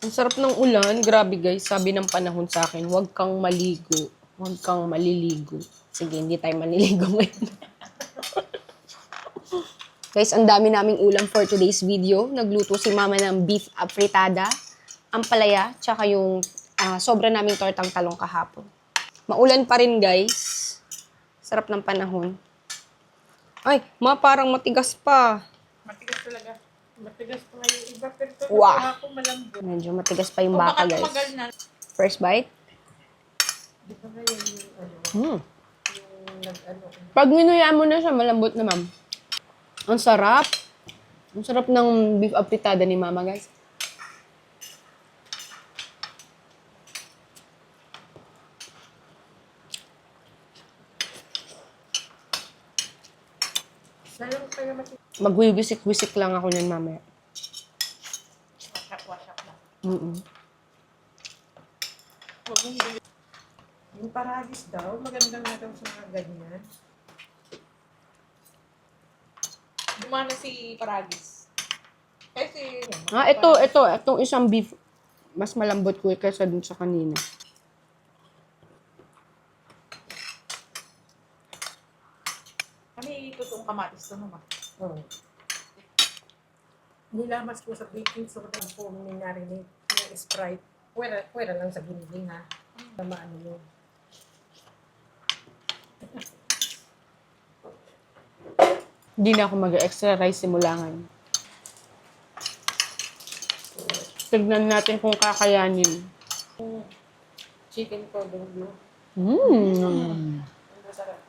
Ang sarap ng ulan. Grabe guys, sabi ng panahon sa akin, huwag kang maligo. Huwag kang maliligo. Sige, hindi tayo maliligo ngayon. Guys, ang dami naming ulam for today's video. Nagluto si mama ng beef afritada, ampalaya, tsaka yung sobra naming tortang talong kahapon. Maulan pa rin guys. Sarap ng panahon. Ay, parang matigas pa. Matigas talaga. Matigas pa nga yung iba, pero ito Wow. ako malambot. Medyo matigas pa yung O baka baka guys. tumagal na. First bite. Di ba ngayon yung ano, Hmm. yung nag-ano. Pag minuyaan mo na siya, malambot na ma'am. Ang sarap. Ang sarap ng beef afritada ni mama guys. Sayang kaya matigas. Magwiwisik-wisik lang ako niyan mamaya. Wasak na. Mm-mm. Huwag mong bili. Yung paragis daw, maganda nga daw sa mga ganyan. Gumana si paragis. Kasi, Itong isang beef, mas malambot ko kaysa dun sa kanina. kami totoong kamatis to naman. Oo. Nilamas ko sa baking soda po minarinate ng Sprite. Pwera lang sa giniling ha. Tama ano yun. Hindi na ako mag-extra rice simula ngayon. Tignan natin kung kakayanin. Chicken powder blue. Mmm. Ang masarap.